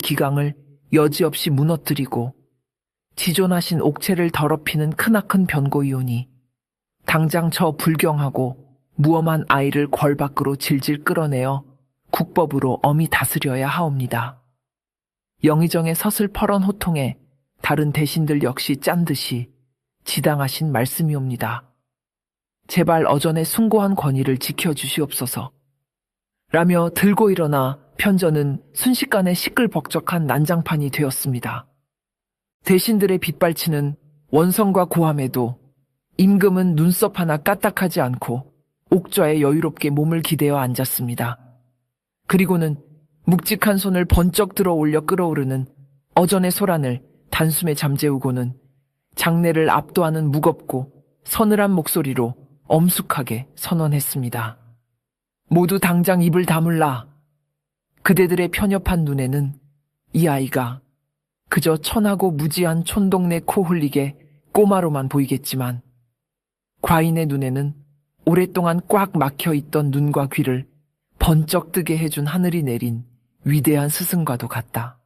기강을 여지없이 무너뜨리고 지존하신 옥체를 더럽히는 크나큰 변고이오니 당장 저 불경하고 무엄한 아이를 궐 밖으로 질질 끌어내어 국법으로 엄히 다스려야 하옵니다. 영의정의 서슬퍼런 호통에 다른 대신들 역시 짠 듯이 지당하신 말씀이옵니다. 제발 어전의 숭고한 권위를 지켜주시옵소서. 라며 들고 일어나 편전은 순식간에 시끌벅적한 난장판이 되었습니다. 대신들의 빗발치는 원성과 고함에도 임금은 눈썹 하나 까딱하지 않고 옥좌에 여유롭게 몸을 기대어 앉았습니다. 그리고는 묵직한 손을 번쩍 들어 올려 끓어오르는 어전의 소란을 단숨에 잠재우고는 장례를 압도하는 무겁고 서늘한 목소리로 엄숙하게 선언했습니다. 모두 당장 입을 다물라. 그대들의 편협한 눈에는 이 아이가 그저 천하고 무지한 촌동네 코 흘리게 꼬마로만 보이겠지만 과인의 눈에는 오랫동안 꽉 막혀있던 눈과 귀를 번쩍 뜨게 해준 하늘이 내린 위대한 스승과도 같다.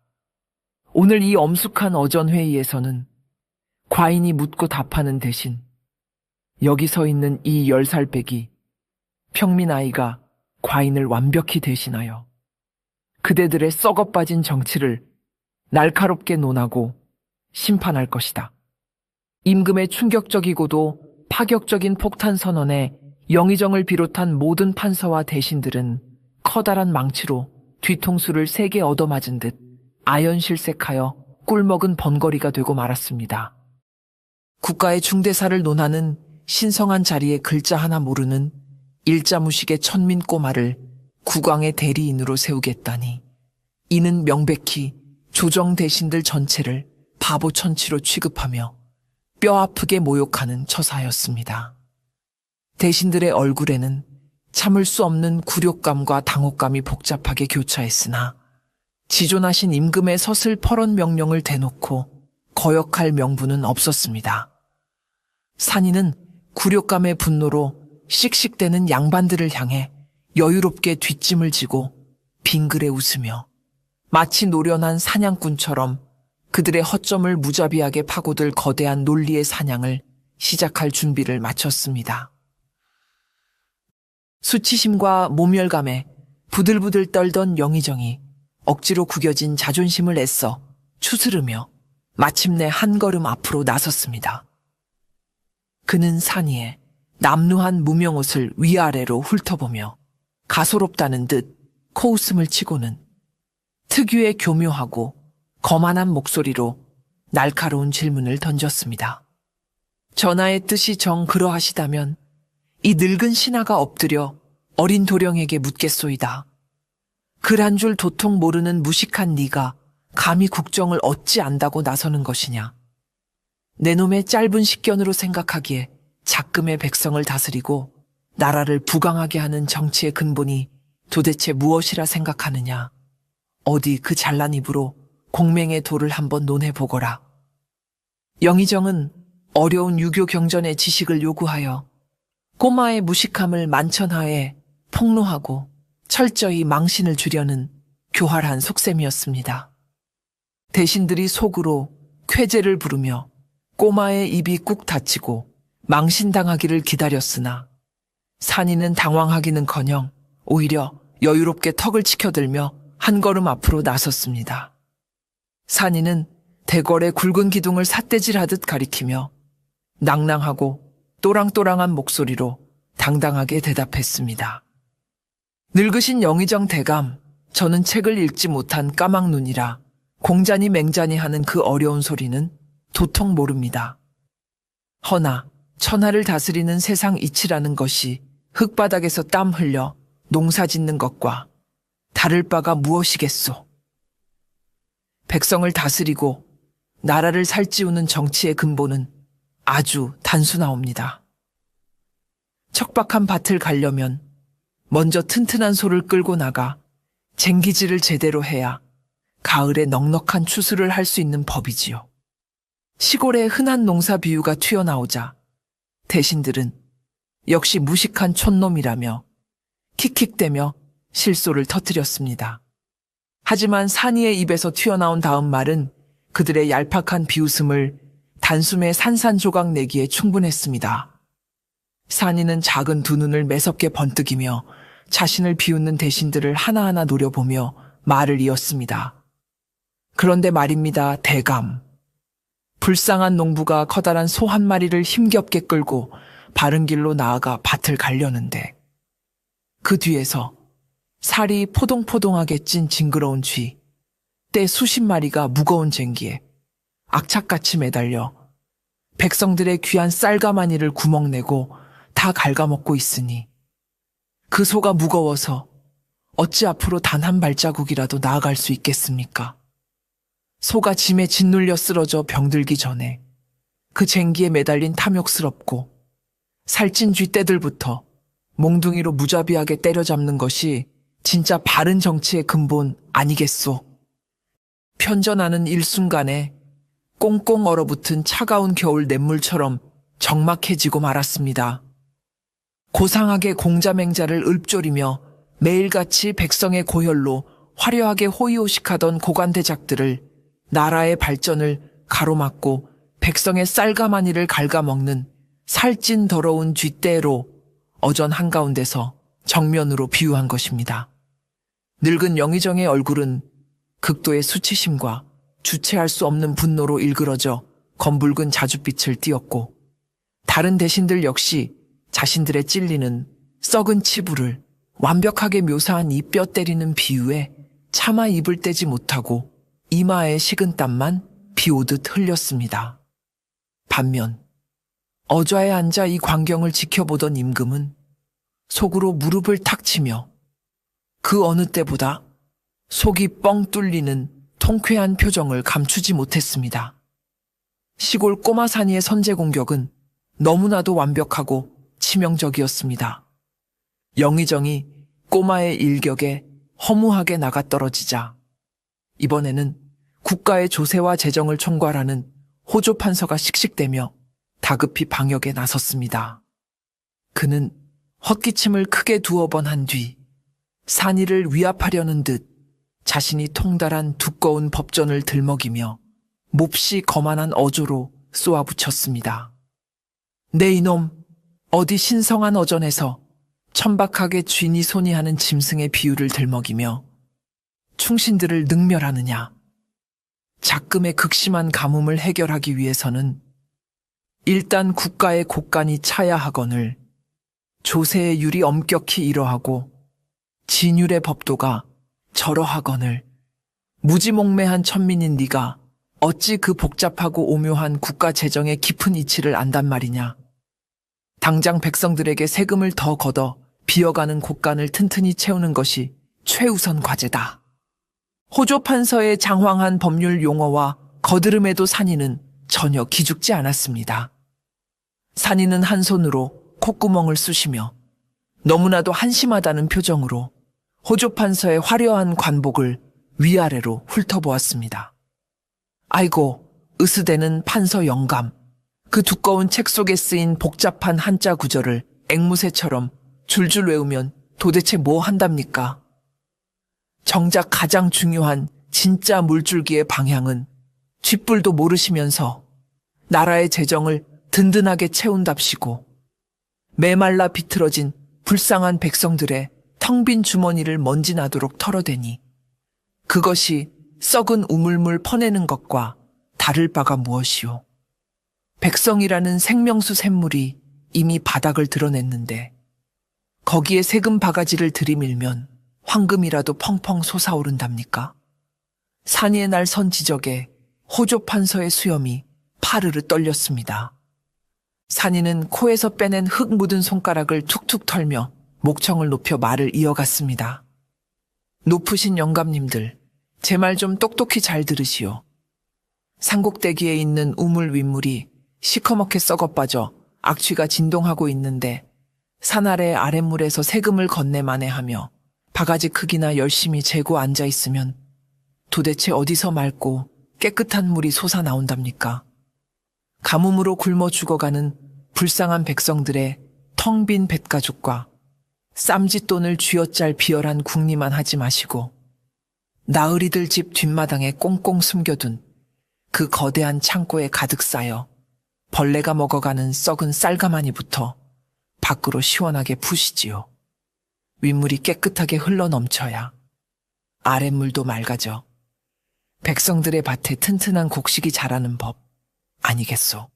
오늘 이 엄숙한 어전회의에서는 과인이 묻고 답하는 대신 여기 서 있는 이 10살배기 평민 아이가 과인을 완벽히 대신하여 그대들의 썩어빠진 정치를 날카롭게 논하고 심판할 것이다. 임금의 충격적이고도 파격적인 폭탄 선언에 영의정을 비롯한 모든 판서와 대신들은 커다란 망치로 뒤통수를 세게 얻어맞은 듯 아연실색하여 꿀먹은 번거리가 되고 말았습니다. 국가의 중대사를 논하는 신성한 자리에 글자 하나 모르는 일자무식의 천민 꼬마를 국왕의 대리인으로 세우겠다니 이는 명백히 조정 대신들 전체를 바보 천치로 취급하며 뼈아프게 모욕하는 처사였습니다. 대신들의 얼굴에는 참을 수 없는 굴욕감과 당혹감이 복잡하게 교차했으나 지존하신 임금의 서슬퍼런 명령을 대놓고 거역할 명분은 없었습니다. 산이는 굴욕감의 분노로 씩씩대는 양반들을 향해 여유롭게 뒷짐을 지고 빙그레 웃으며 마치 노련한 사냥꾼처럼 그들의 허점을 무자비하게 파고들 거대한 논리의 사냥을 시작할 준비를 마쳤습니다. 수치심과 모멸감에 부들부들 떨던 영의정이 억지로 구겨진 자존심을 애써 추스르며 마침내 한 걸음 앞으로 나섰습니다. 그는 산이에 남루한 무명옷을 위아래로 훑어보며 가소롭다는 듯 코웃음을 치고는 특유의 교묘하고 거만한 목소리로 날카로운 질문을 던졌습니다. 전하의 뜻이 정 그러하시다면 이 늙은 신하가 엎드려 어린 도령에게 묻겠소이다. 글 한 줄 도통 모르는 무식한 네가 감히 국정을 어찌 안다고 나서는 것이냐. 내 놈의 짧은 식견으로 생각하기에 작금의 백성을 다스리고 나라를 부강하게 하는 정치의 근본이 도대체 무엇이라 생각하느냐. 어디 그 잘난 입으로 공맹의 도를 한번 논해보거라. 영의정은 어려운 유교 경전의 지식을 요구하여 꼬마의 무식함을 만천하에 폭로하고 철저히 망신을 주려는 교활한 속셈이었습니다. 대신들이 속으로 쾌재를 부르며 꼬마의 입이 꾹 닫히고 망신당하기를 기다렸으나 산이는 당황하기는커녕 오히려 여유롭게 턱을 치켜들며 한 걸음 앞으로 나섰습니다. 산이는 대궐의 굵은 기둥을 삿대질하듯 가리키며 낭낭하고 또랑또랑한 목소리로 당당하게 대답했습니다. 늙으신 영의정 대감, 저는 책을 읽지 못한 까막눈이라 공자니 맹자니 하는 그 어려운 소리는 도통 모릅니다. 허나 천하를 다스리는 세상 이치라는 것이 흙바닥에서 땀 흘려 농사 짓는 것과 다를 바가 무엇이겠소? 백성을 다스리고 나라를 살찌우는 정치의 근본은 아주 단순하옵니다. 척박한 밭을 가려면 먼저 튼튼한 소를 끌고 나가 쟁기질을 제대로 해야 가을에 넉넉한 추수를 할 수 있는 법이지요. 시골의 흔한 농사 비유가 튀어나오자 대신들은 역시 무식한 촌놈이라며 킥킥대며 실소를 터뜨렸습니다. 하지만 산이의 입에서 튀어나온 다음 말은 그들의 얄팍한 비웃음을 단숨에 산산조각 내기에 충분했습니다. 산이는 작은 두 눈을 매섭게 번뜩이며 자신을 비웃는 대신들을 하나하나 노려보며 말을 이었습니다. 그런데 말입니다, 대감. 불쌍한 농부가 커다란 소 한 마리를 힘겹게 끌고 바른 길로 나아가 밭을 가려는데 그 뒤에서 살이 포동포동하게 찐 징그러운 쥐, 때 수십 마리가 무거운 쟁기에 악착같이 매달려 백성들의 귀한 쌀가마니를 구멍내고 다 갉아먹고 있으니 그 소가 무거워서 어찌 앞으로 단 한 발자국이라도 나아갈 수 있겠습니까? 소가 짐에 짓눌려 쓰러져 병들기 전에 그 쟁기에 매달린 탐욕스럽고 살찐 쥐떼들부터 몽둥이로 무자비하게 때려잡는 것이 진짜 바른 정치의 근본 아니겠소. 편전하는 일순간에 꽁꽁 얼어붙은 차가운 겨울 냇물처럼 적막해지고 말았습니다. 고상하게 공자맹자를 읊조리며 매일같이 백성의 고혈로 화려하게 호의호식하던 고관대작들을 나라의 발전을 가로막고 백성의 쌀가마니를 갉아먹는 살찐 더러운 쥐떼로 어전 한가운데서 정면으로 비유한 것입니다. 늙은 영의정의 얼굴은 극도의 수치심과 주체할 수 없는 분노로 일그러져 검붉은 자줏빛을 띠었고 다른 대신들 역시 자신들의 찔리는 썩은 치부를 완벽하게 묘사한 이 뼈 때리는 비유에 차마 입을 떼지 못하고 이마에 식은땀만 비오듯 흘렸습니다. 반면 어좌에 앉아 이 광경을 지켜보던 임금은 속으로 무릎을 탁 치며 그 어느 때보다 속이 뻥 뚫리는 통쾌한 표정을 감추지 못했습니다. 시골 꼬마사니의 선제 공격은 너무나도 완벽하고 치명적이었습니다. 영의정이 꼬마의 일격에 허무하게 나가떨어지자 이번에는 국가의 조세와 재정을 총괄하는 호조 판서가 씩씩대며 다급히 방역에 나섰습니다. 그는 헛기침을 크게 두어 번 한 뒤 산이를 위압하려는 듯 자신이 통달한 두꺼운 법전을 들먹이며 몹시 거만한 어조로 쏘아붙였습니다. 네 이놈, 어디 신성한 어전에서 천박하게 쥐니 소니 하는 짐승의 비유를 들먹이며 충신들을 능멸하느냐. 작금의 극심한 가뭄을 해결하기 위해서는 일단 국가의 곳간이 차야 하거늘 조세의 율이 엄격히 이러하고 진율의 법도가 절어하거늘 무지몽매한 천민인 네가 어찌 그 복잡하고 오묘한 국가 재정의 깊은 이치를 안단 말이냐. 당장 백성들에게 세금을 더 걷어 비어가는 곳간을 튼튼히 채우는 것이 최우선 과제다. 호조 판서의 장황한 법률 용어와 거드름에도 산이는 전혀 기죽지 않았습니다. 산이는 한 손으로 콧구멍을 쑤시며 너무나도 한심하다는 표정으로 호조 판서의 화려한 관복을 위아래로 훑어보았습니다. 아이고, 으스대는 판서 영감. 그 두꺼운 책 속에 쓰인 복잡한 한자 구절을 앵무새처럼 줄줄 외우면 도대체 뭐 한답니까? 정작 가장 중요한 진짜 물줄기의 방향은 쥐뿔도 모르시면서 나라의 재정을 든든하게 채운답시고 메말라 비틀어진 불쌍한 백성들의 텅 빈 주머니를 먼지 나도록 털어대니 그것이 썩은 우물물 퍼내는 것과 다를 바가 무엇이오. 백성이라는 생명수 샘물이 이미 바닥을 드러냈는데 거기에 세금 바가지를 들이밀면 황금이라도 펑펑 솟아오른답니까? 산이의 날 선 지적에 호조 판서의 수염이 파르르 떨렸습니다. 산이는 코에서 빼낸 흙 묻은 손가락을 툭툭 털며 목청을 높여 말을 이어갔습니다. 높으신 영감님들, 제 말 좀 똑똑히 잘 들으시오. 산곡대기에 있는 우물 윗물이 시커멓게 썩어빠져 악취가 진동하고 있는데 산 아래 아랫물에서 세금을 건네만해하며 바가지 크기나 열심히 재고 앉아있으면 도대체 어디서 맑고 깨끗한 물이 솟아나온답니까? 가뭄으로 굶어 죽어가는 불쌍한 백성들의 텅 빈 뱃가죽과 쌈짓돈을 쥐어짤 비열한 궁리만 하지 마시고 나으리들 집 뒷마당에 꽁꽁 숨겨둔 그 거대한 창고에 가득 쌓여 벌레가 먹어가는 썩은 쌀가마니부터 밖으로 시원하게 푸시지요. 윗물이 깨끗하게 흘러 넘쳐야 아랫물도 맑아져 백성들의 밭에 튼튼한 곡식이 자라는 법 아니겠소.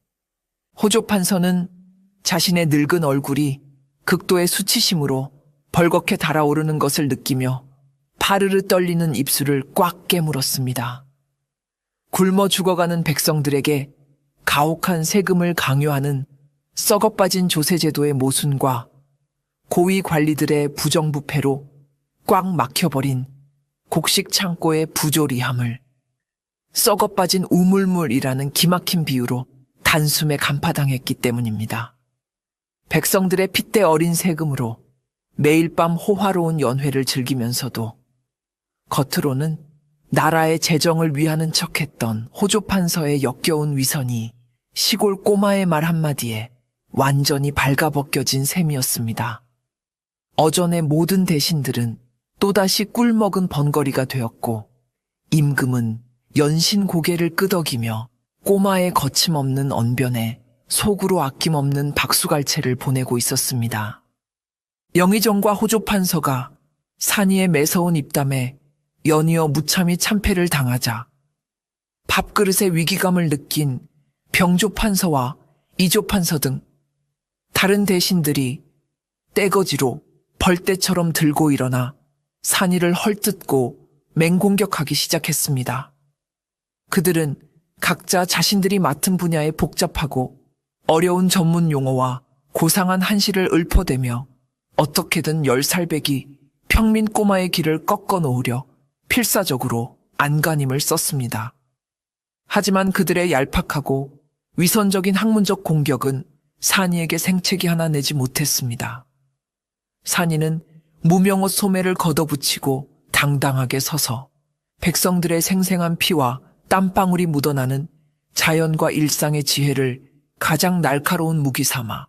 호조 판서는 자신의 늙은 얼굴이 극도의 수치심으로 벌겋게 달아오르는 것을 느끼며 파르르 떨리는 입술을 꽉 깨물었습니다. 굶어 죽어가는 백성들에게 가혹한 세금을 강요하는 썩어빠진 조세제도의 모순과 고위 관리들의 부정부패로 꽉 막혀버린 곡식 창고의 부조리함을 썩어빠진 우물물이라는 기막힌 비유로 단숨에 간파당했기 때문입니다. 백성들의 핏대 어린 세금으로 매일 밤 호화로운 연회를 즐기면서도 겉으로는 나라의 재정을 위하는 척했던 호조 판서의 역겨운 위선이 시골 꼬마의 말 한마디에 완전히 발가벗겨진 셈이었습니다. 어전의 모든 대신들은 또다시 꿀먹은 번거리가 되었고 임금은 연신 고개를 끄덕이며 꼬마의 거침없는 언변에 속으로 아낌없는 박수갈채를 보내고 있었습니다. 영의정과 호조 판서가 산이의 매서운 입담에 연이어 무참히 참패를 당하자 밥그릇의 위기감을 느낀 병조 판서와 이조 판서 등 다른 대신들이 떼거지로 벌떼처럼 들고 일어나 산이를 헐뜯고 맹공격하기 시작했습니다. 그들은 각자 자신들이 맡은 분야의 복잡하고 어려운 전문 용어와 고상한 한시를 읊어대며 어떻게든 10살배기 평민 꼬마의 길을 꺾어 놓으려 필사적으로 안간힘을 썼습니다. 하지만 그들의 얄팍하고 위선적인 학문적 공격은 산이에게 생채기 하나 내지 못했습니다. 산이는 무명옷 소매를 걷어붙이고 당당하게 서서 백성들의 생생한 피와 땀방울이 묻어나는 자연과 일상의 지혜를 가장 날카로운 무기 삼아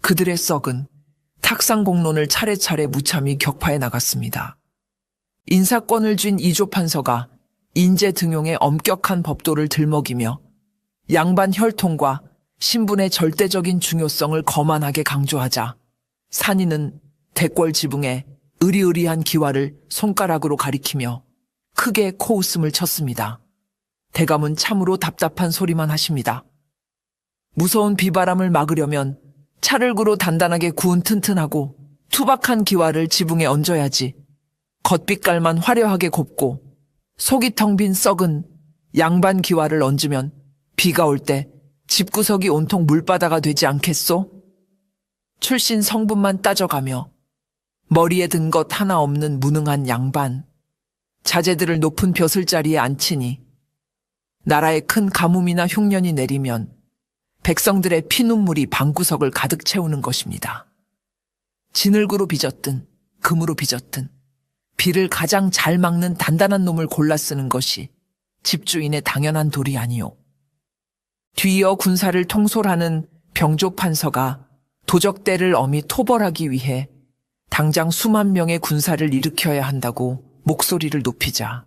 그들의 썩은 탁상공론을 차례차례 무참히 격파해 나갔습니다. 인사권을 쥔 이조 판서가 인재 등용의 엄격한 법도를 들먹이며 양반 혈통과 신분의 절대적인 중요성을 거만하게 강조하자 산이는 대궐 지붕에 으리으리한 기와를 손가락으로 가리키며 크게 코웃음을 쳤습니다. 대감은 참으로 답답한 소리만 하십니다. 무서운 비바람을 막으려면 찰흙으로 단단하게 구운 튼튼하고 투박한 기와를 지붕에 얹어야지. 겉빛깔만 화려하게 곱고 속이 텅 빈 썩은 양반 기와를 얹으면 비가 올 때 집구석이 온통 물바다가 되지 않겠소? 출신 성분만 따져가며 머리에 든 것 하나 없는 무능한 양반, 자제들을 높은 벼슬자리에 앉히니 나라에 큰 가뭄이나 흉년이 내리면 백성들의 피눈물이 방구석을 가득 채우는 것입니다. 진흙으로 빚었든 금으로 빚었든 비를 가장 잘 막는 단단한 놈을 골라 쓰는 것이 집주인의 당연한 도리 아니오. 뒤이어 군사를 통솔하는 병조 판서가 도적대를 엄히 토벌하기 위해 당장 수만 명의 군사를 일으켜야 한다고 목소리를 높이자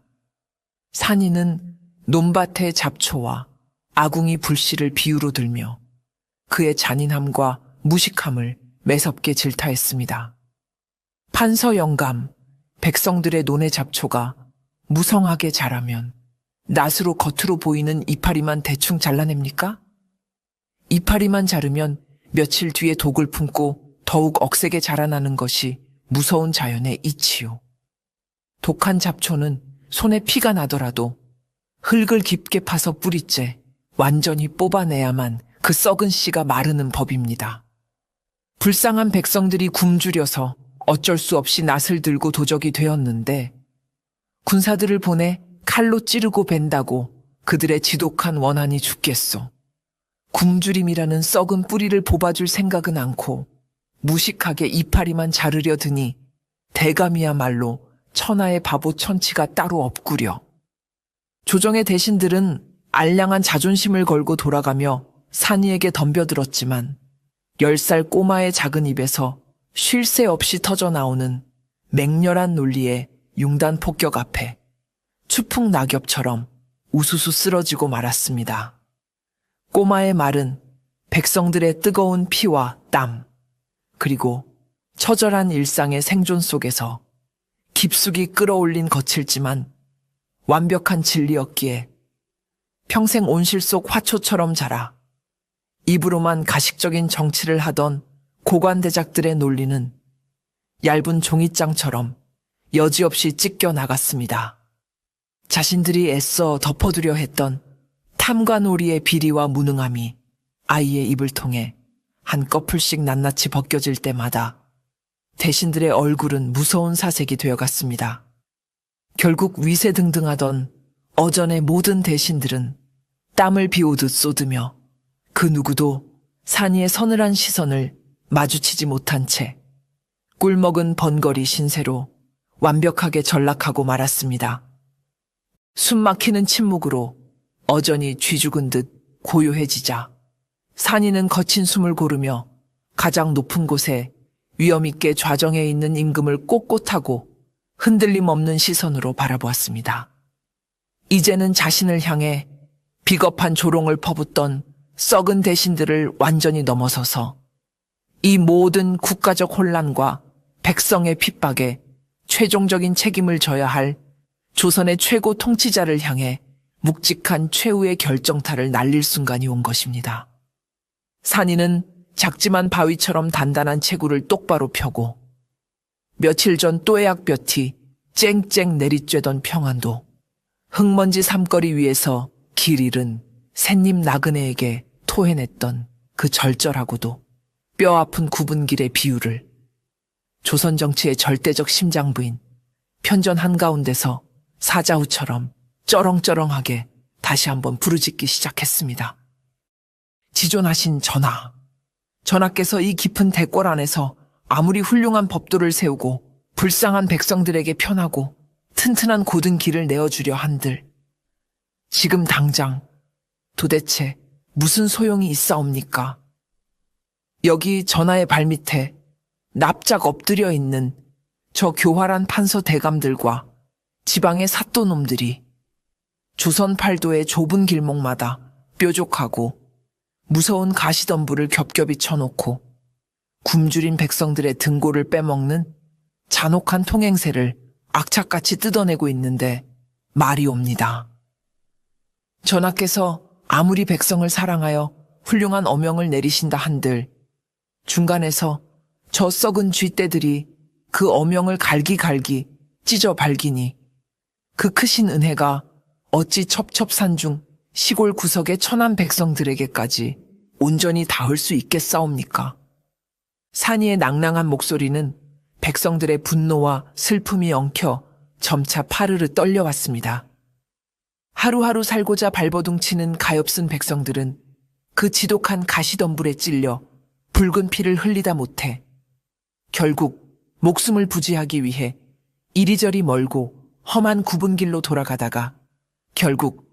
산이는 논밭의 잡초와 아궁이 불씨를 비유로 들며 그의 잔인함과 무식함을 매섭게 질타했습니다. 판서 영감, 백성들의 논의 잡초가 무성하게 자라면 낫으로 겉으로 보이는 이파리만 대충 잘라냅니까? 이파리만 자르면 며칠 뒤에 독을 품고 더욱 억세게 자라나는 것이 무서운 자연의 이치요. 독한 잡초는 손에 피가 나더라도 흙을 깊게 파서 뿌리째 완전히 뽑아내야만 그 썩은 씨가 마르는 법입니다. 불쌍한 백성들이 굶주려서 어쩔 수 없이 낫을 들고 도적이 되었는데 군사들을 보내 칼로 찌르고 벤다고 그들의 지독한 원한이 죽겠소. 굶주림이라는 썩은 뿌리를 뽑아줄 생각은 않고 무식하게 이파리만 자르려 드니 대감이야말로 천하의 바보 천치가 따로 없구려. 조정의 대신들은 알량한 자존심을 걸고 돌아가며 산이에게 덤벼들었지만 10살 꼬마의 작은 입에서 쉴 새 없이 터져나오는 맹렬한 논리의 융단 폭격 앞에 추풍 낙엽처럼 우수수 쓰러지고 말았습니다. 꼬마의 말은 백성들의 뜨거운 피와 땀, 그리고 처절한 일상의 생존 속에서 깊숙이 끌어올린 거칠지만 완벽한 진리였기에 평생 온실 속 화초처럼 자라 입으로만 가식적인 정치를 하던 고관대작들의 논리는 얇은 종이장처럼 여지없이 찢겨 나갔습니다. 자신들이 애써 덮어두려 했던 탐관오리의 비리와 무능함이 아이의 입을 통해 한꺼풀씩 낱낱이 벗겨질 때마다 대신들의 얼굴은 무서운 사색이 되어갔습니다. 결국 위세등등하던 어전의 모든 대신들은 땀을 비오듯 쏟으며 그 누구도 산이의 서늘한 시선을 마주치지 못한 채 꿀먹은 번거리 신세로 완벽하게 전락하고 말았습니다. 숨막히는 침묵으로 어전이 쥐죽은 듯 고요해지자 산이는 거친 숨을 고르며 가장 높은 곳에 위엄있게 좌정해 있는 임금을 꼿꼿하고 흔들림 없는 시선으로 바라보았습니다. 이제는 자신을 향해 비겁한 조롱을 퍼붓던 썩은 대신들을 완전히 넘어서서 이 모든 국가적 혼란과 백성의 핍박에 최종적인 책임을 져야 할 조선의 최고 통치자를 향해 묵직한 최후의 결정타를 날릴 순간이 온 것입니다. 산이는 작지만 바위처럼 단단한 체구를 똑바로 펴고 며칠 전 또해악볕이 쨍쨍 내리쬐던 평안도 흙먼지 삼거리 위에서 길 잃은 샌잎 나그네에게 토해냈던 그 절절하고도 뼈아픈 구분길의 비유를 조선 정치의 절대적 심장부인 편전 한가운데서 사자후처럼 쩌렁쩌렁하게 다시 한번 부르짖기 시작했습니다. 지존하신 전하, 전하께서 이 깊은 대궐 안에서 아무리 훌륭한 법도를 세우고 불쌍한 백성들에게 편하고 튼튼한 고든 길을 내어주려 한들 지금 당장 도대체 무슨 소용이 있사옵니까? 여기 전하의 발밑에 납작 엎드려 있는 저 교활한 판서 대감들과 지방의 사또놈들이 조선 팔도의 좁은 길목마다 뾰족하고 무서운 가시덤불을 겹겹이 쳐놓고 굶주린 백성들의 등골을 빼먹는 잔혹한 통행세를 악착같이 뜯어내고 있는데 말이 옵니다. 전하께서 아무리 백성을 사랑하여 훌륭한 어명을 내리신다 한들 중간에서 저 썩은 쥐떼들이 그 어명을 갈기갈기 찢어 발기니 그 크신 은혜가 어찌 첩첩산중 시골 구석의 천한 백성들에게까지 온전히 닿을 수 있겠사옵니까? 산이의 낭낭한 목소리는 백성들의 분노와 슬픔이 엉켜 점차 파르르 떨려왔습니다. 하루하루 살고자 발버둥치는 가엾은 백성들은 그 지독한 가시덤불에 찔려 붉은 피를 흘리다 못해 결국 목숨을 부지하기 위해 이리저리 멀고 험한 굽은 길로 돌아가다가 결국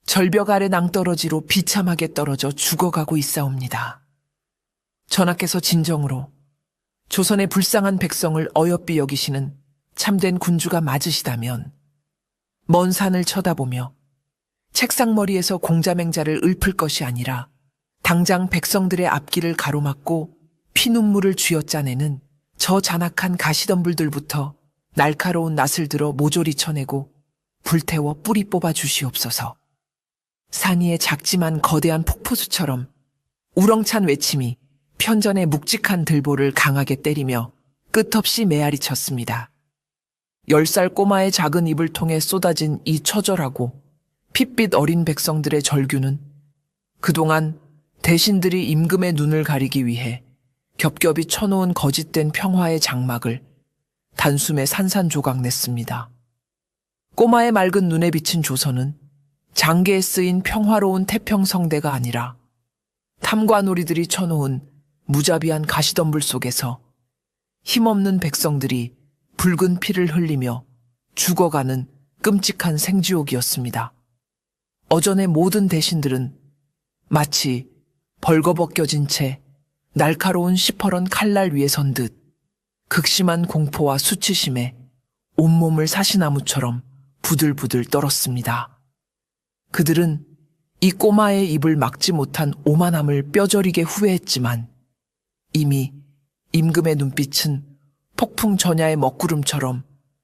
절벽 아래 낭떠러지로 비참하게 떨어져 죽어가고 있사옵니다. 전하께서 진정으로 조선의 불쌍한 백성을 어여삐 여기시는 참된 군주가 맞으시다면 먼 산을 쳐다보며 책상머리에서 공자맹자를 읊을 것이 아니라 당장 백성들의 앞길을 가로막고 피눈물을 쥐어짜내는 저 잔악한 가시덤불들부터 날카로운 낫을 들어 모조리 쳐내고 불태워 뿌리 뽑아 주시옵소서. 산이의 작지만 거대한 폭포수처럼 우렁찬 외침이 편전의 묵직한 들보를 강하게 때리며 끝없이 메아리 쳤습니다. 10살 꼬마의 작은 입을 통해 쏟아진 이 처절하고 핏빛 어린 백성들의 절규는 그동안 대신들이 임금의 눈을 가리기 위해 겹겹이 쳐놓은 거짓된 평화의 장막을 단숨에 산산조각 냈습니다. 꼬마의 맑은 눈에 비친 조선은 장계에 쓰인 평화로운 태평성대가 아니라 탐관오리들이 쳐놓은 무자비한 가시덤불 속에서 힘없는 백성들이 붉은 피를 흘리며 죽어가는 끔찍한 생지옥이었습니다. 어전의 모든 대신들은 마치 벌거벗겨진 채 날카로운 시퍼런 칼날 위에 선 듯 극심한 공포와 수치심에 온몸을 사시나무처럼 부들부들 떨었습니다. 그들은 이 꼬마의 입을 막지 못한 오만함을 뼈저리게 후회했지만 이미 임금의 눈빛은 폭풍 전야의 먹구름처럼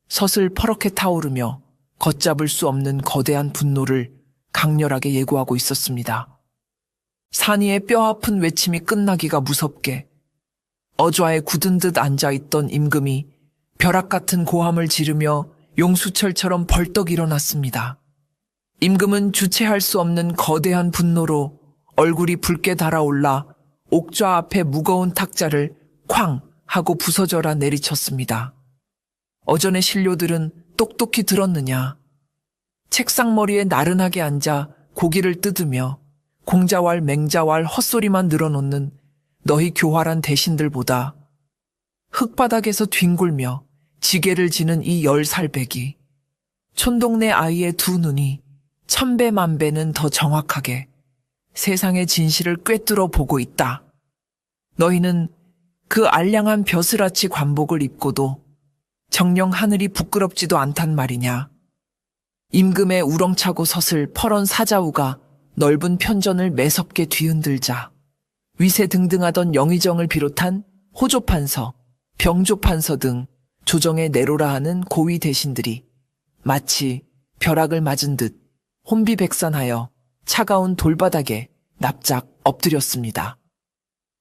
서슬 퍼렇게 타오르며 걷잡을 수 없는 거대한 분노를 강렬하게 예고하고 있었습니다. 산이의 뼈아픈 외침이 끝나기가 무섭게 어좌에 굳은 듯 앉아있던 임금이 벼락 같은 고함을 지르며 용수철처럼 벌떡 일어났습니다. 임금은 주체할 수 없는 거대한 분노로 얼굴이 붉게 달아올라 옥좌 앞에 무거운 탁자를 쾅 하고 부서져라 내리쳤습니다. 어전의 신료들은 똑똑히 들었느냐. 책상머리에 나른하게 앉아 고기를 뜯으며 공자왈 맹자왈 헛소리만 늘어놓는 너희 교활한 대신들보다 흙바닥에서 뒹굴며 지게를 지는 이 10살배기 촌동네 아이의 두 눈이 천배 만배는 더 정확하게 세상의 진실을 꿰뚫어 보고 있다. 너희는 그 알량한 벼슬아치 관복을 입고도 정녕 하늘이 부끄럽지도 않단 말이냐. 임금의 우렁차고 서슬 퍼런 사자우가 넓은 편전을 매섭게 뒤흔들자 위세등등하던 영의정을 비롯한 호조판서, 병조판서 등 조정에 내로라 하는 고위 대신들이 마치 벼락을 맞은 듯 혼비백산하여 차가운 돌바닥에 납작 엎드렸습니다.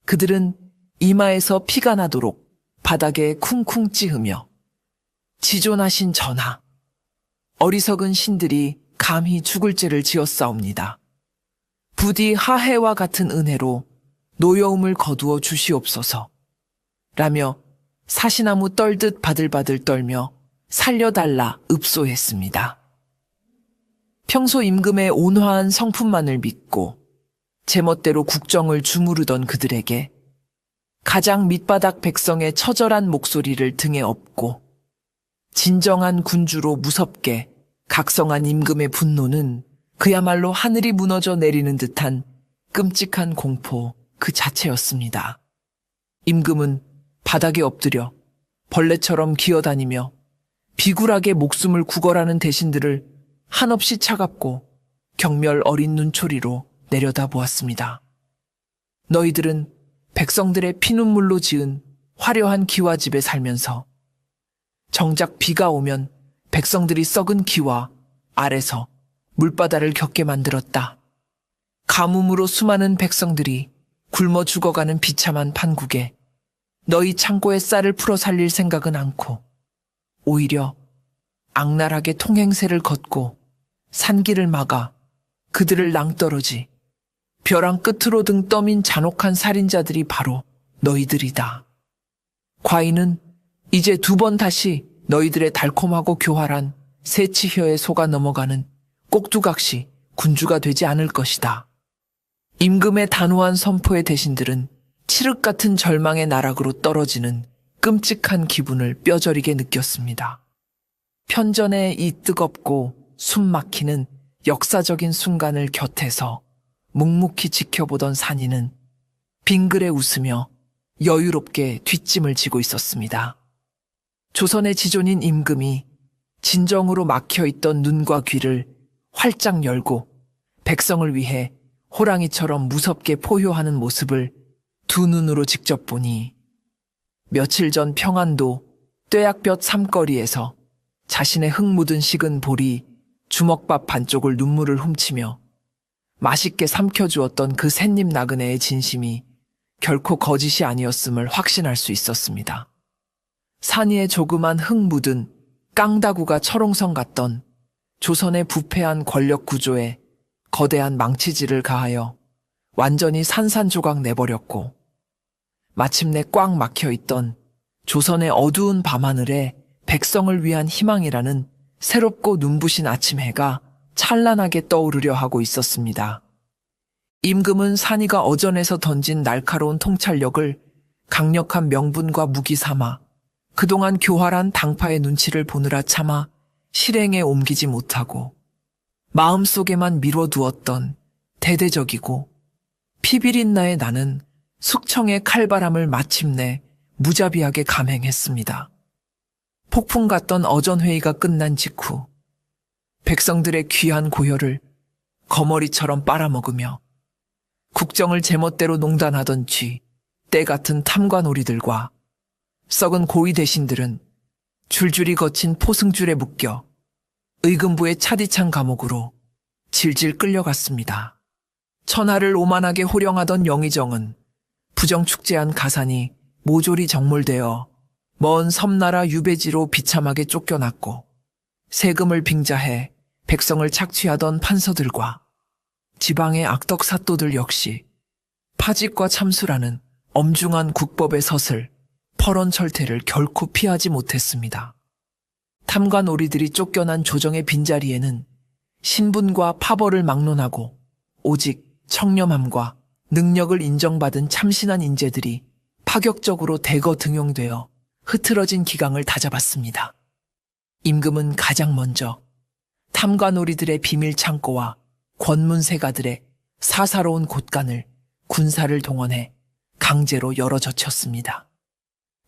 그들은 이마에서 피가 나도록 바닥에 쿵쿵 찌으며 지존하신 전하, 어리석은 신들이 감히 죽을 죄를 지었사옵니다. 부디 하해와 같은 은혜로 노여움을 거두어 주시옵소서 라며 사시나무 떨듯 바들바들 떨며 살려달라 읍소했습니다. 평소 임금의 온화한 성품만을 믿고 제멋대로 국정을 주무르던 그들에게 가장 밑바닥 백성의 처절한 목소리를 등에 업고 진정한 군주로 무섭게 각성한 임금의 분노는 그야말로 하늘이 무너져 내리는 듯한 끔찍한 공포 그 자체였습니다. 임금은 바닥에 엎드려 벌레처럼 기어다니며 비굴하게 목숨을 구걸하는 대신들을 한없이 차갑고 경멸 어린 눈초리로 내려다보았습니다. 너희들은 백성들의 피눈물로 지은 화려한 기와집에 살면서 정작 비가 오면 백성들이 썩은 기와 아래서 물바다를 겪게 만들었다. 가뭄으로 수많은 백성들이 굶어 죽어가는 비참한 판국에 너희 창고에 쌀을 풀어 살릴 생각은 않고 오히려 악랄하게 통행세를 걷고 산길을 막아 그들을 낭떠러지 벼랑 끝으로 등 떠민 잔혹한 살인자들이 바로 너희들이다. 과인은 이제 두 번 다시 너희들의 달콤하고 교활한 새치혀에 속아 넘어가는 꼭두각시 군주가 되지 않을 것이다. 임금의 단호한 선포의 대신들은 칠흑 같은 절망의 나락으로 떨어지는 끔찍한 기분을 뼈저리게 느꼈습니다. 편전의 이 뜨겁고 숨막히는 역사적인 순간을 곁에서 묵묵히 지켜보던 산이는 빙그레 웃으며 여유롭게 뒷짐을 지고 있었습니다. 조선의 지존인 임금이 진정으로 막혀있던 눈과 귀를 활짝 열고 백성을 위해 호랑이처럼 무섭게 포효하는 모습을 두 눈으로 직접 보니 며칠 전 평안도 뙤약볕 삼거리에서 자신의 흙 묻은 식은 볼이 주먹밥 반쪽을 눈물을 훔치며 맛있게 삼켜주었던 그 샌님 나그네의 진심이 결코 거짓이 아니었음을 확신할 수 있었습니다. 산 위에 조그만 흙 묻은 깡다구가 철옹성 같던 조선의 부패한 권력 구조에 거대한 망치질을 가하여 완전히 산산조각 내버렸고 마침내 꽉 막혀있던 조선의 어두운 밤하늘에 백성을 위한 희망이라는 새롭고 눈부신 아침 해가 찬란하게 떠오르려 하고 있었습니다. 임금은 산이가 어전에서 던진 날카로운 통찰력을 강력한 명분과 무기 삼아 그동안 교활한 당파의 눈치를 보느라 차마 실행에 옮기지 못하고 마음속에만 미뤄두었던 대대적이고 피비린나에 나는 숙청의 칼바람을 마침내 무자비하게 감행했습니다. 폭풍 같던 어전회의가 끝난 직후 백성들의 귀한 고혈을 거머리처럼 빨아먹으며 국정을 제멋대로 농단하던 때 같은 탐관오리들과 썩은 고위 대신들은 줄줄이 거친 포승줄에 묶여 의금부의 차디찬 감옥으로 질질 끌려갔습니다. 천하를 오만하게 호령하던 영의정은 부정축제한 가산이 모조리 정몰되어 먼 섬나라 유배지로 비참하게 쫓겨났고 세금을 빙자해 백성을 착취하던 판서들과 지방의 악덕 사또들 역시 파직과 참수라는 엄중한 국법의 섯을 퍼런철퇴를 결코 피하지 못했습니다. 탐관오리들이 쫓겨난 조정의 빈자리에는 신분과 파벌을 막론하고 오직 청렴함과 능력을 인정받은 참신한 인재들이 파격적으로 대거 등용되어 흐트러진 기강을 다잡았습니다. 임금은 가장 먼저 탐관오리들의 비밀 창고와 권문세가들의 사사로운 곳간을 군사를 동원해 강제로 열어젖혔습니다.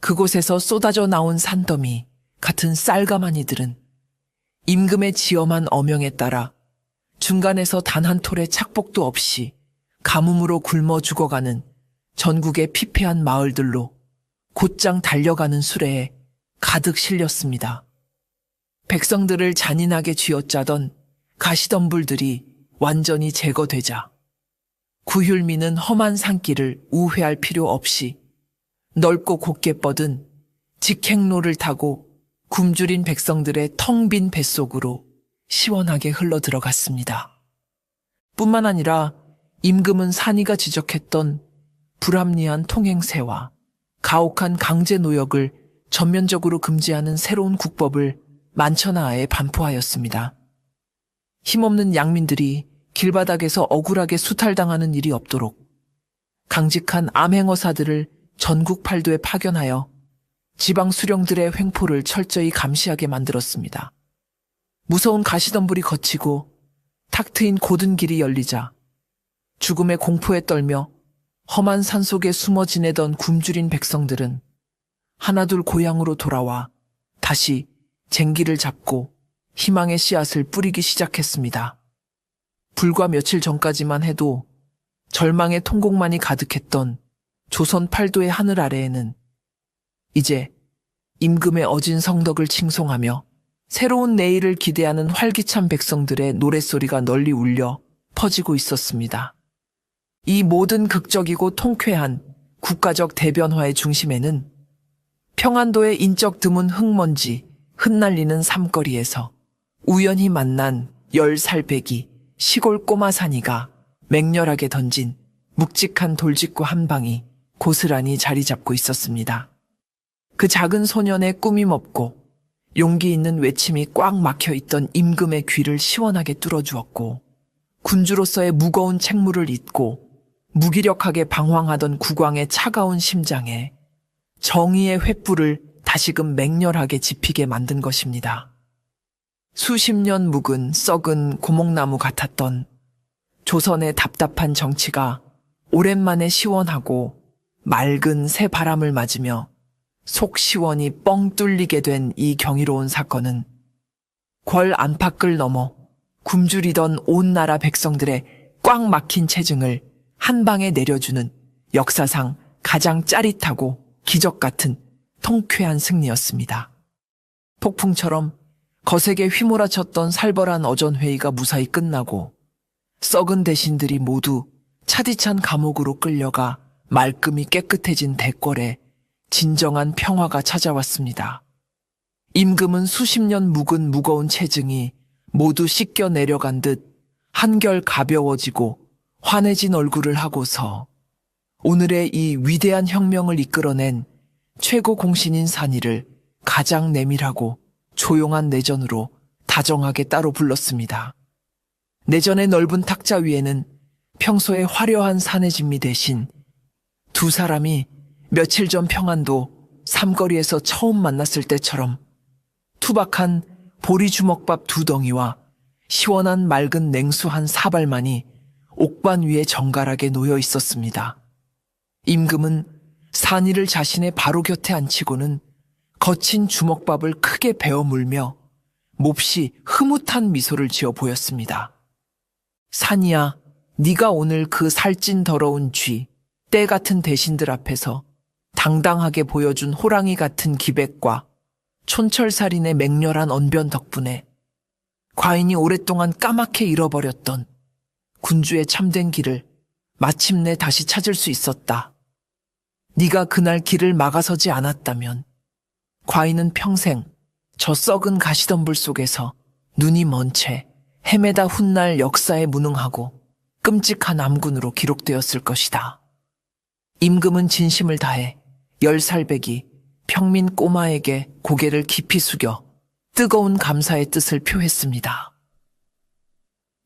그곳에서 쏟아져 나온 산더미 같은 쌀가마니들은 임금의 지엄한 어명에 따라 중간에서 단 한 톨의 착복도 없이 가뭄으로 굶어 죽어가는 전국의 피폐한 마을들로 곧장 달려가는 수레에 가득 실렸습니다. 백성들을 잔인하게 쥐어짜던 가시덤불들이 완전히 제거되자 구휼미는 험한 산길을 우회할 필요 없이 넓고 곱게 뻗은 직행로를 타고 굶주린 백성들의 텅 빈 뱃속으로 시원하게 흘러 들어갔습니다. 뿐만 아니라 임금은 산이가 지적했던 불합리한 통행세와 가혹한 강제 노역을 전면적으로 금지하는 새로운 국법을 만천하에 반포하였습니다. 힘없는 양민들이 길바닥에서 억울하게 수탈당하는 일이 없도록 강직한 암행어사들을 전국 팔도에 파견하여 지방 수령들의 횡포를 철저히 감시하게 만들었습니다. 무서운 가시덤불이 거치고 탁 트인 고든 길이 열리자 죽음의 공포에 떨며 험한 산속에 숨어 지내던 굶주린 백성들은 하나둘 고향으로 돌아와 다시 쟁기를 잡고 희망의 씨앗을 뿌리기 시작했습니다. 불과 며칠 전까지만 해도 절망의 통곡만이 가득했던 조선 팔도의 하늘 아래에는 이제 임금의 어진 성덕을 칭송하며 새로운 내일을 기대하는 활기찬 백성들의 노랫소리가 널리 울려 퍼지고 있었습니다. 이 모든 극적이고 통쾌한 국가적 대변화의 중심에는 평안도의 인적 드문 흙먼지 흩날리는 삶거리에서 우연히 만난 10살배기 시골 꼬마 산이가 맹렬하게 던진 묵직한 돌직구 한 방이 고스란히 자리 잡고 있었습니다. 그 작은 소년의 꾸밈 없고 용기 있는 외침이 꽉 막혀있던 임금의 귀를 시원하게 뚫어주었고 군주로서의 무거운 책무를 잊고 무기력하게 방황하던 국왕의 차가운 심장에 정의의 횃불을 다시금 맹렬하게 지피게 만든 것입니다. 수십 년 묵은 썩은 고목나무 같았던 조선의 답답한 정치가 오랜만에 시원하고 맑은 새 바람을 맞으며 속 시원히 뻥 뚫리게 된 이 경이로운 사건은 궐 안팎을 넘어 굶주리던 온 나라 백성들의 꽉 막힌 체증을 한 방에 내려주는 역사상 가장 짜릿하고 기적 같은 통쾌한 승리였습니다. 폭풍처럼 거세게 휘몰아쳤던 살벌한 어전회의가 무사히 끝나고 썩은 대신들이 모두 차디찬 감옥으로 끌려가 말끔히 깨끗해진 대궐에 진정한 평화가 찾아왔습니다. 임금은 수십 년 묵은 무거운 체증이 모두 씻겨 내려간 듯 한결 가벼워지고 환해진 얼굴을 하고서 오늘의 이 위대한 혁명을 이끌어낸 최고 공신인 산이를 가장 내밀하고 조용한 내전으로 다정하게 따로 불렀습니다. 내전의 넓은 탁자 위에는 평소에 화려한 사내 진미 대신 두 사람이 며칠 전 평안도 삼거리에서 처음 만났을 때처럼 투박한 보리주먹밥 두 덩이와 시원한 맑은 냉수 한 사발만이 옥반 위에 정갈하게 놓여 있었습니다. 임금은 산이를 자신의 바로 곁에 앉히고는 거친 주먹밥을 크게 베어 물며 몹시 흐뭇한 미소를 지어 보였습니다. 산이야, 네가 오늘 그 살찐 더러운 쥐, 때 같은 대신들 앞에서 당당하게 보여준 호랑이 같은 기백과 촌철살인의 맹렬한 언변 덕분에 과인이 오랫동안 까맣게 잃어버렸던 군주의 참된 길을 마침내 다시 찾을 수 있었다. 네가 그날 길을 막아서지 않았다면 과인은 평생 저 썩은 가시덤불 속에서 눈이 먼 채 헤매다 훗날 역사에 무능하고 끔찍한 암군으로 기록되었을 것이다. 임금은 진심을 다해 10살배기 평민 꼬마에게 고개를 깊이 숙여 뜨거운 감사의 뜻을 표했습니다.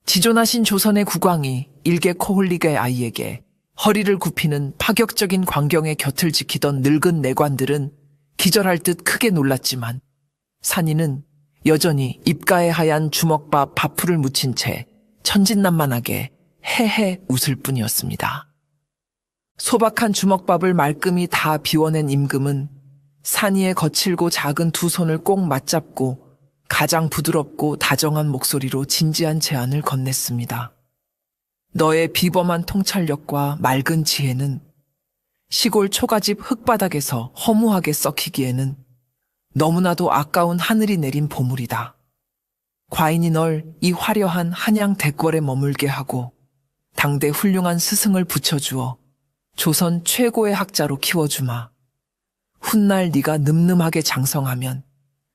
지존하신 조선의 국왕이 일개 코홀릭의 아이에게 허리를 굽히는 파격적인 광경의 곁을 지키던 늙은 내관들은 기절할 듯 크게 놀랐지만 산이는 여전히 입가에 하얀 주먹밥 밥풀을 묻힌 채 천진난만하게 헤헤 웃을 뿐이었습니다. 소박한 주먹밥을 말끔히 다 비워낸 임금은 산이의 거칠고 작은 두 손을 꼭 맞잡고 가장 부드럽고 다정한 목소리로 진지한 제안을 건넸습니다. 너의 비범한 통찰력과 맑은 지혜는 시골 초가집 흙바닥에서 허무하게 썩히기에는 너무나도 아까운 하늘이 내린 보물이다. 과인이 널 이 화려한 한양 대궐에 머물게 하고 당대 훌륭한 스승을 붙여주어 조선 최고의 학자로 키워주마. 훗날 네가 늠름하게 장성하면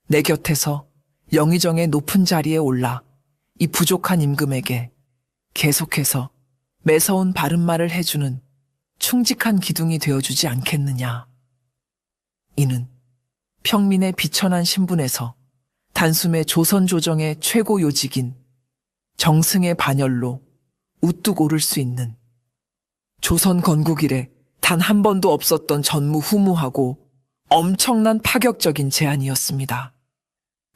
내 곁에서 영의정의 높은 자리에 올라 이 부족한 임금에게 계속해서 매서운 바른 말을 해주는 충직한 기둥이 되어주지 않겠느냐. 이는 평민의 비천한 신분에서 단숨에 조선 조정의 최고 요직인 정승의 반열로 우뚝 오를 수 있는 조선 건국 이래 단 한 번도 없었던 전무후무하고 엄청난 파격적인 제안이었습니다.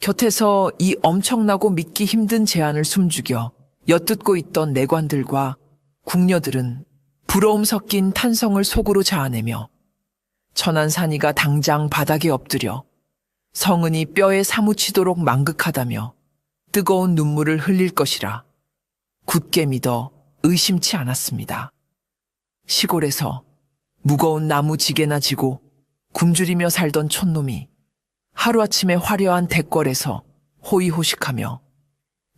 곁에서 이 엄청나고 믿기 힘든 제안을 숨죽여 엿듣고 있던 내관들과 궁녀들은 부러움 섞인 탄성을 속으로 자아내며 천한 산이가 당장 바닥에 엎드려 성은이 뼈에 사무치도록 망극하다며 뜨거운 눈물을 흘릴 것이라 굳게 믿어 의심치 않았습니다. 시골에서 무거운 나무 지게나 지고 굶주리며 살던 촌놈이 하루아침에 화려한 대궐에서 호의호식하며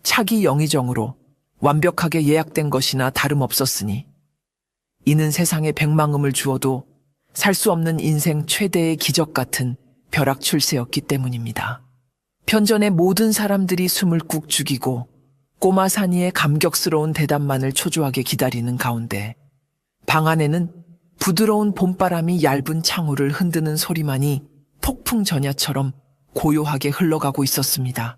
차기 영의정으로 완벽하게 예약된 것이나 다름없었으니 이는 세상에 백만음을 주어도 살 수 없는 인생 최대의 기적 같은 벼락 출세였기 때문입니다. 편전의 모든 사람들이 숨을 꾹 죽이고 꼬마 산이의 감격스러운 대답만을 초조하게 기다리는 가운데 방 안에는 부드러운 봄바람이 얇은 창호를 흔드는 소리만이 폭풍 전야처럼 고요하게 흘러가고 있었습니다.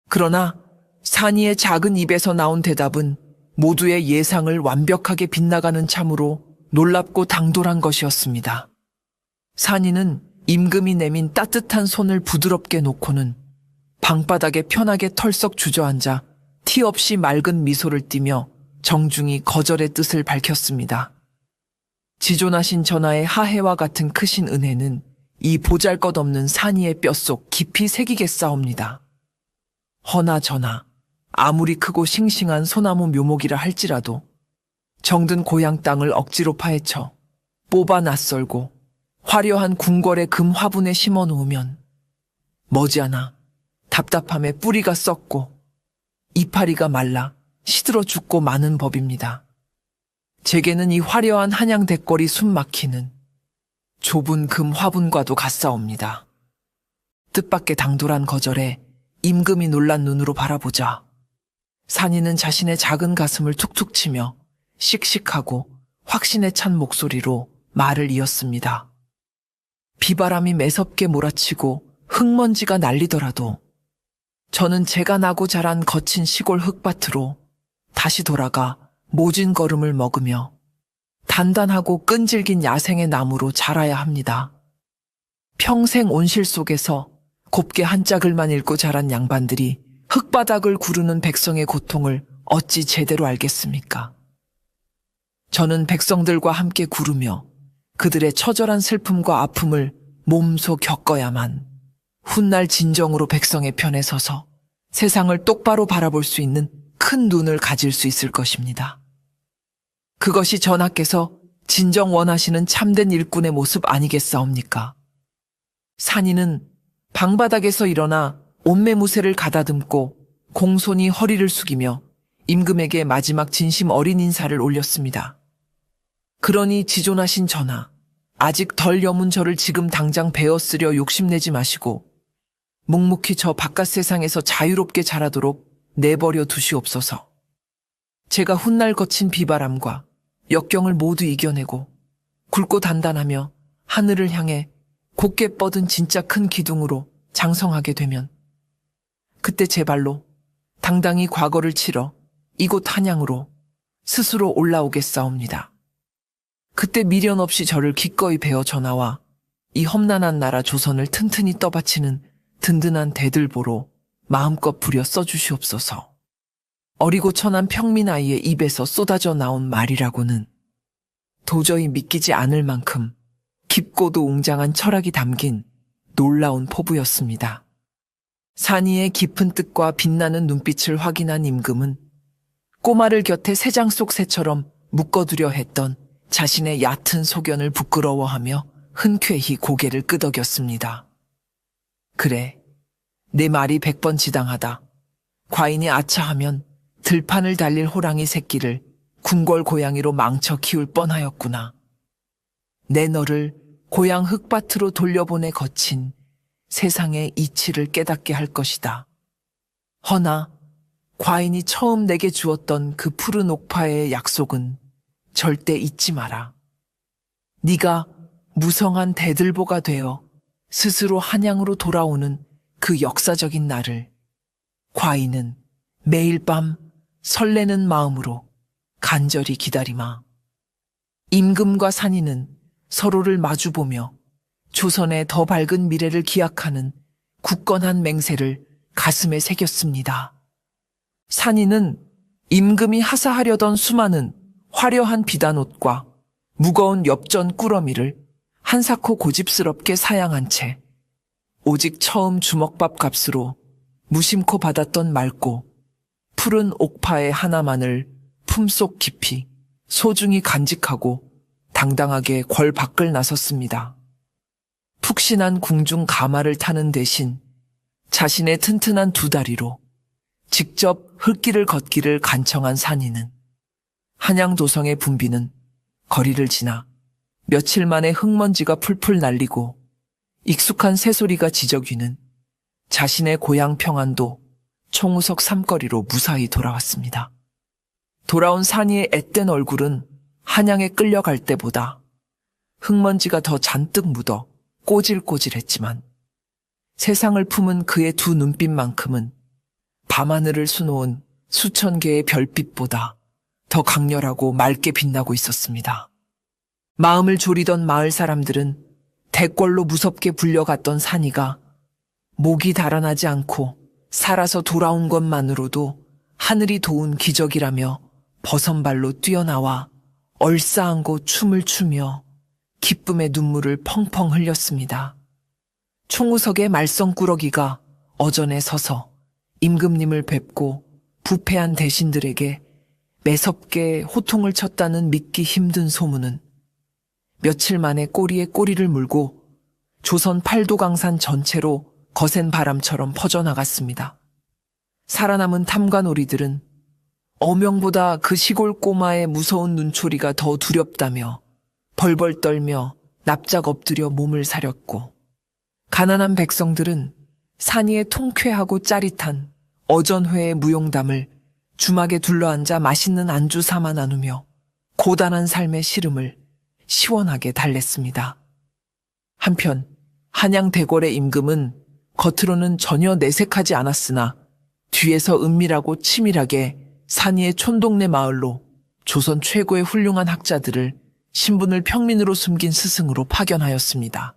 그러나 산이의 작은 입에서 나온 대답은 모두의 예상을 완벽하게 빗나가는 참으로 놀랍고 당돌한 것이었습니다. 산이는 임금이 내민 따뜻한 손을 부드럽게 놓고는 방바닥에 편하게 털썩 주저앉아 티 없이 맑은 미소를 띠며 정중히 거절의 뜻을 밝혔습니다. 지존하신 전하의 하해와 같은 크신 은혜는 이 보잘것없는 산이의 뼛속 깊이 새기겠사옵니다. 허나 전하, 아무리 크고 싱싱한 소나무 묘목이라 할지라도 정든 고향 땅을 억지로 파헤쳐 뽑아 낯설고 화려한 궁궐의 금 화분에 심어 놓으면 머지않아 답답함에 뿌리가 썩고 이파리가 말라 시들어 죽고 마는 법입니다. 제게는 이 화려한 한양 대궐이 숨막히는 좁은 금 화분과도 같사옵니다. 뜻밖의 당돌한 거절에 임금이 놀란 눈으로 바라보자 산이는 자신의 작은 가슴을 툭툭 치며 씩씩하고 확신에 찬 목소리로 말을 이었습니다. 비바람이 매섭게 몰아치고 흙먼지가 날리더라도 저는 제가 나고 자란 거친 시골 흙밭으로 다시 돌아가 모진 걸음을 먹으며 단단하고 끈질긴 야생의 나무로 자라야 합니다. 평생 온실 속에서 곱게 한 짝을만 읽고 자란 양반들이 흙바닥을 구르는 백성의 고통을 어찌 제대로 알겠습니까? 저는 백성들과 함께 구르며 그들의 처절한 슬픔과 아픔을 몸소 겪어야만 훗날 진정으로 백성의 편에 서서 세상을 똑바로 바라볼 수 있는 큰 눈을 가질 수 있을 것입니다. 그것이 전하께서 진정 원하시는 참된 일꾼의 모습 아니겠사옵니까? 산이는 방바닥에서 일어나 옷매무새를 가다듬고 공손히 허리를 숙이며 임금에게 마지막 진심 어린 인사를 올렸습니다. 그러니 지존하신 전하, 아직 덜 여문 저를 지금 당장 베어쓰려 욕심내지 마시고 묵묵히 저 바깥 세상에서 자유롭게 자라도록 내버려 두시옵소서. 제가 훗날 거친 비바람과 역경을 모두 이겨내고 굵고 단단하며 하늘을 향해 곧게 뻗은 진짜 큰 기둥으로 장성하게 되면 그때 제 발로 당당히 과거를 치러 이곳 한양으로 스스로 올라오겠사옵니다. 그때 미련 없이 저를 기꺼이 베어 전하와 이 험난한 나라 조선을 튼튼히 떠받치는 든든한 대들보로 마음껏 부려 써주시옵소서. 어리고 천한 평민 아이의 입에서 쏟아져 나온 말이라고는 도저히 믿기지 않을 만큼 깊고도 웅장한 철학이 담긴 놀라운 포부였습니다. 산이의 깊은 뜻과 빛나는 눈빛을 확인한 임금은 꼬마를 곁에 새장 속 새처럼 묶어두려 했던 자신의 얕은 소견을 부끄러워하며 흔쾌히 고개를 끄덕였습니다. 그래, 내 말이 100번 지당하다. 과인이 아차하면 들판을 달릴 호랑이 새끼를 궁궐 고양이로 망쳐 키울 뻔하였구나. 내 너를 고향 흙밭으로 돌려보내 거친 세상의 이치를 깨닫게 할 것이다. 허나 과인이 처음 내게 주었던 그 푸른 옥파의 약속은 절대 잊지 마라. 네가 무성한 대들보가 되어 스스로 한양으로 돌아오는 그 역사적인 날을 과인은 매일 밤 설레는 마음으로 간절히 기다리마. 임금과 산이는 서로를 마주보며 조선의 더 밝은 미래를 기약하는 굳건한 맹세를 가슴에 새겼습니다. 산이는 임금이 하사하려던 수많은 화려한 비단옷과 무거운 엽전 꾸러미를 한사코 고집스럽게 사양한 채 오직 처음 주먹밥 값으로 무심코 받았던 맑고 푸른 옥파의 하나만을 품속 깊이 소중히 간직하고 당당하게 궐 밖을 나섰습니다. 푹신한 궁중 가마를 타는 대신 자신의 튼튼한 두 다리로 직접 흙길을 걷기를 간청한 산이는 한양도성의 붐비는 거리를 지나 며칠 만에 흙먼지가 풀풀 날리고 익숙한 새소리가 지저귀는 자신의 고향 평안도 총우석 삼거리로 무사히 돌아왔습니다. 돌아온 산이의 앳된 얼굴은 한양에 끌려갈 때보다 흙먼지가 더 잔뜩 묻어 꼬질꼬질했지만 세상을 품은 그의 두 눈빛만큼은 밤하늘을 수놓은 수천 개의 별빛보다 더 강렬하고 맑게 빛나고 있었습니다. 마음을 졸이던 마을 사람들은 대궐로 무섭게 불려갔던 산이가 목이 달아나지 않고 살아서 돌아온 것만으로도 하늘이 도운 기적이라며 버선발로 뛰어나와 얼싸안고 춤을 추며 기쁨의 눈물을 펑펑 흘렸습니다. 총우석의 말썽꾸러기가 어전에 서서 임금님을 뵙고 부패한 대신들에게 매섭게 호통을 쳤다는 믿기 힘든 소문은 며칠 만에 꼬리에 꼬리를 물고 조선 팔도강산 전체로 거센 바람처럼 퍼져나갔습니다. 살아남은 탐관오리들은 어명보다 그 시골 꼬마의 무서운 눈초리가 더 두렵다며 벌벌 떨며 납작 엎드려 몸을 사렸고 가난한 백성들은 산이의 통쾌하고 짜릿한 어전회의 무용담을 주막에 둘러앉아 맛있는 안주 삼아 나누며 고단한 삶의 시름을 시원하게 달랬습니다. 한편 한양 대궐의 임금은 겉으로는 전혀 내색하지 않았으나 뒤에서 은밀하고 치밀하게 산이의 촌동네 마을로 조선 최고의 훌륭한 학자들을 신분을 평민으로 숨긴 스승으로 파견하였습니다.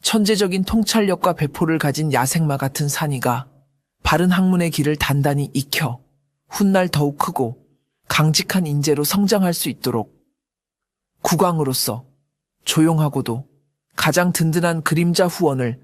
천재적인 통찰력과 배포를 가진 야생마 같은 산이가 바른 학문의 길을 단단히 익혀 훗날 더욱 크고 강직한 인재로 성장할 수 있도록 국왕으로서 조용하고도 가장 든든한 그림자 후원을